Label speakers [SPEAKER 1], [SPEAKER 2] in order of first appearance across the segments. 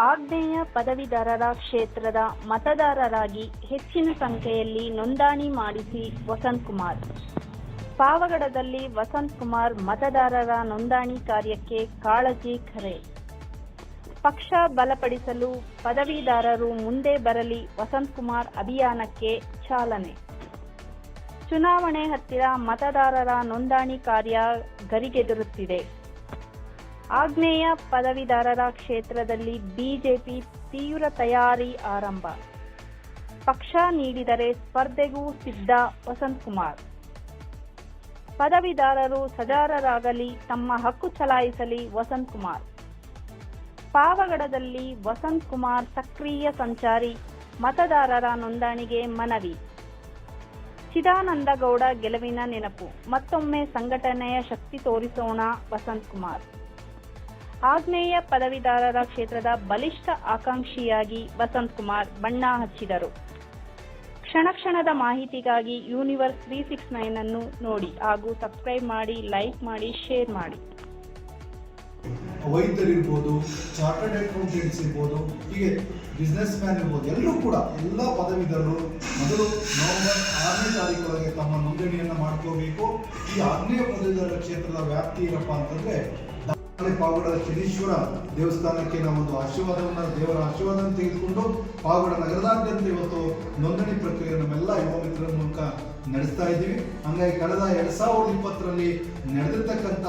[SPEAKER 1] ಆಗ್ನೇಯ ಪದವೀಧರರ ಕ್ಷೇತ್ರದ ಮತದಾರರಾಗಿ ಹೆಚ್ಚಿನ ಸಂಖ್ಯೆಯಲ್ಲಿ ನೋಂದಣಿ ಮಾಡಿಸಿ ವಸಂತಕುಮಾರ್. ಪಾವಗಡದಲ್ಲಿ ವಸಂತಕುಮಾರ್ ಮತದಾರರ ನೋಂದಣಿ ಕಾರ್ಯಕ್ಕೆ ಕಾಳಜಿ ಕರೆ. ಪಕ್ಷ ಬಲಪಡಿಸಲು ಪದವೀಧರರು ಮುಂದೆ ಬರಲಿ, ವಸಂತಕುಮಾರ್ ಅಭಿಯಾನಕ್ಕೆ ಚಾಲನೆ. ಚುನಾವಣೆ ಹತ್ತಿರ ಮತದಾರರ ನೋಂದಣಿ ಕಾರ್ಯ ಗರಿಗೆದರುತ್ತಿದೆ. ಆಗ್ನೇಯ ಪದವೀಧರರ ಕ್ಷೇತ್ರದಲ್ಲಿ ಬಿಜೆಪಿ ತೀವ್ರ ತಯಾರಿ ಆರಂಭ. ಪಕ್ಷ ನೀಡಿದರೆ ಸ್ಪರ್ಧೆಗೂ ಸಿದ್ಧ ವಸಂತಕುಮಾರ್. ಪದವೀಧರರು ಸಜಾರರಾಗಲಿ, ತಮ್ಮ ಹಕ್ಕು ಚಲಾಯಿಸಲಿ ವಸಂತಕುಮಾರ್. ಪಾವಗಡದಲ್ಲಿ ವಸಂತಕುಮಾರ್ ಸಕ್ರಿಯ ಸಂಚಾರಿ, ಮತದಾರರ ನೋಂದಣಿಗೆ ಮನವಿ. ಚಿದಾನಂದಗೌಡ ಗೆಲುವಿನ ನೆನಪು, ಮತ್ತೊಮ್ಮೆ ಸಂಘಟನೆಯ ಶಕ್ತಿ ತೋರಿಸೋಣ ವಸಂತಕುಮಾರ್. ಆಗ್ನೇಯ ಪದವೀಧರರ ಕ್ಷೇತ್ರದ ಬಲಿಷ್ಠ ಆಕಾಂಕ್ಷಿಯಾಗಿ ವಸಂತಕುಮಾರ್ ಬಣ್ಣ ಹಚ್ಚಿದರು. ಕ್ಷಣ ಕ್ಷಣದ ಮಾಹಿತಿಗಾಗಿ ಯೂನಿವರ್ಸ್ 369 ಅನ್ನು ನೋಡಿ ಹಾಗೂ ಸಬ್ಸ್ಕ್ರೈಬ್ ಮಾಡಿ, ಲೈಕ್ ಮಾಡಿ, ಶೇರ್ ಮಾಡಿ.
[SPEAKER 2] ವೈದ್ಯರಿರ್ಬೋದು, ಚಾರ್ಟರ್ಡ್ ಅಕೌಂಟೆಂಟ್ಸ್ ಇರ್ಬೋದು, ಹೀಗೆ ಬಿಸ್ನೆಸ್ ಮ್ಯಾನ್ ಇರ್ಬೋದು, ಎಲ್ಲರೂ ಕೂಡ ಎಲ್ಲ ಪದವೀಧರರು ಮೊದಲು ನವೆಂಬರ್ 6ನೇ ತಾರೀಕು ತಮ್ಮ ನೋಂದಣಿಯನ್ನು ಮಾಡ್ಕೋಬೇಕು. ಈ ಆಗ್ನೇಯ ಪದವೀಧರರ ಕ್ಷೇತ್ರದ ವ್ಯಾಪ್ತಿ ಏನಪ್ಪಾ ಅಂತಂದ್ರೆ ಪಾವಗಡದ ಶನೀಶ್ವರ ದೇವಸ್ಥಾನಕ್ಕೆ ನಾವೊಂದು ದೇವರ ಆಶೀರ್ವಾದವನ್ನು ತೆಗೆದುಕೊಂಡು ಪಾವಗಡ ನಗರದಾದ್ಯಂತ ಇವತ್ತು ನೋಂದಣಿ ಪ್ರಕ್ರಿಯೆ ನಮ್ಮೆಲ್ಲ ಯುವ ಮಿತ್ರರ ಮೂಲಕ ನಡೆಸ್ತಾ ಇದ್ದೀವಿ. ಹಂಗಾಗಿ ಕಳೆದ 2020ರಲ್ಲಿ ನಡೆದಿರ್ತಕ್ಕಂಥ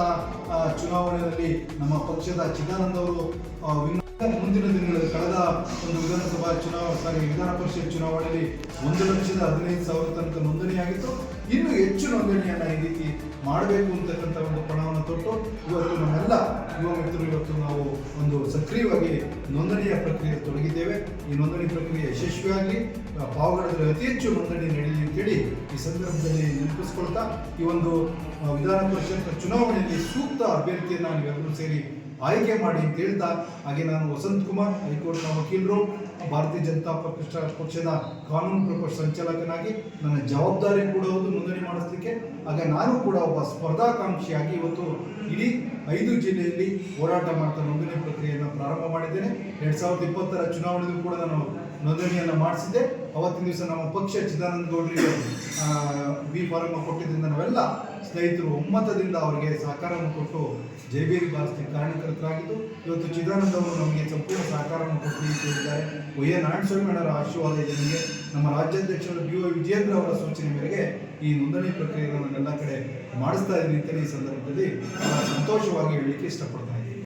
[SPEAKER 2] ಚುನಾವಣೆಯಲ್ಲಿ ನಮ್ಮ ಪಕ್ಷದ ಚಿದಾನಂದ ಅವರು ಮುಂದಿನ ದಿನಗಳಲ್ಲಿ ಕಳೆದ ಒಂದು ವಿಧಾನ ಪರಿಷತ್ ಚುನಾವಣೆಯಲ್ಲಿ 1,15,000 ತನಕ ನೋಂದಣಿಯಾಗಿತ್ತು. ಇನ್ನೂ ಹೆಚ್ಚು ನೋಂದಣಿಯನ್ನು ಈ ರೀತಿ ಮಾಡಬೇಕು ಅಂತಕ್ಕಂಥ ಒಂದು ಪಣವನ್ನು ತೊಟ್ಟು ಇವತ್ತು ನಮ್ಮೆಲ್ಲ ಯುವ ಮಿತ್ರರು ಇವತ್ತು ನಾವು ಒಂದು ಸಕ್ರಿಯವಾಗಿ ನೋಂದಣಿಯ ಪ್ರಕ್ರಿಯೆ ತೊಡಗಿದ್ದೇವೆ. ಈ ನೋಂದಣಿ ಪ್ರಕ್ರಿಯೆ ಯಶಸ್ವಿಯಾಗಿ ಪಾವಗಡದಲ್ಲಿ ಅತಿ ಹೆಚ್ಚು ನೋಂದಣಿ ನಡೆಯಲಿ ಅಂತೇಳಿ ಈ ಸಂದರ್ಭದಲ್ಲಿ ನೆನಪಿಸ್ಕೊಳ್ತಾ, ಈ ಒಂದು ವಿಧಾನ ಪರಿಷತ್ ಚುನಾವಣೆಯಲ್ಲಿ ಸೂಕ್ತ ಅಭ್ಯರ್ಥಿಯನ್ನು ನೀವೆಲ್ಲರೂ ಸೇರಿ ಆಯ್ಕೆ ಮಾಡಿ ಅಂತ ಹೇಳ್ತಾ, ಹಾಗೆ ನಾನು ವಸಂತಕುಮಾರ್, ಹೈಕೋರ್ಟ್ನ ವಕೀಲರು, ಭಾರತೀಯ ಜನತಾ ಪಕ್ಷದ ಕಾನೂನು ಪ್ರಕೋಷ್ಠ ಸಂಚಾಲಕನಾಗಿ ನನ್ನ ಜವಾಬ್ದಾರಿ ಕೂಡ ಹೌದು ನೋಂದಣಿ ಮಾಡಿಸ್ಲಿಕ್ಕೆ. ಹಾಗೆ ನಾನು ಕೂಡ ಒಬ್ಬ ಸ್ಪರ್ಧಾಕಾಂಕ್ಷಿಯಾಗಿ ಇವತ್ತು ಇಡೀ 5 ಜಿಲ್ಲೆಯಲ್ಲಿ ಹೋರಾಟ ಮಾಡ್ತಾ ನೋಂದಣಿ ಪ್ರಕ್ರಿಯೆಯನ್ನು ಪ್ರಾರಂಭ ಮಾಡಿದ್ದೇನೆ. 2020ರ ಚುನಾವಣೆಗೂ ಕೂಡ ನಾನು ನೋಂದಣಿಯನ್ನು ಮಾಡಿಸಿದ್ದೆ. ಅವತ್ತಿನ ದಿವಸ ನಮ್ಮ ಪಕ್ಷ ಚಿದಾನಂದ ಗೌಡರಿಗೆ ಬಿ ಫಾರಂ ಕೊಟ್ಟಿದ್ದರಿಂದ ನಾವೆಲ್ಲ ಸ್ನೇಹಿತರು ಒಮ್ಮತದಿಂದ ಅವರಿಗೆ ಸಹಕಾರವನ್ನು ಕೊಟ್ಟು ಜೈಬೇರಿ ಬಾರಿಸಲಿಕ್ಕೆ ಕಾರಣಕರ್ತರಾಗಿದ್ದು, ಇವತ್ತು ಚಿದಾನಂದ ಅವರು ನಮಗೆ ಸಂಪೂರ್ಣ ಸಹಕಾರವನ್ನು ಕೊಟ್ಟು ಹೇಳಿದ್ದಾರೆ. ವೈ ಎನ್ ನಾರಾಯಣಸ್ವಾಮಿಯವರ ಆಶೀರ್ವಾದ ಇದೆ ನನಗೆ. ನಮ್ಮ ರಾಜ್ಯಾಧ್ಯಕ್ಷರು ಬಿ ವೈ ವಿಜಯೇಂದ್ರ ಅವರ ಸೂಚನೆ ಮೇರೆಗೆ ಈ ನೋಂದಣಿ ಪ್ರಕ್ರಿಯೆಯನ್ನು ಎಲ್ಲ ಕಡೆ ಮಾಡಿಸ್ತಾ ಇದ್ದೀನಿ ಅಂತೇಳಿ ಈ ಸಂದರ್ಭದಲ್ಲಿ ಸಂತೋಷವಾಗಿ ಹೇಳಲಿಕ್ಕೆ ಇಷ್ಟಪಡ್ತಾರೆ.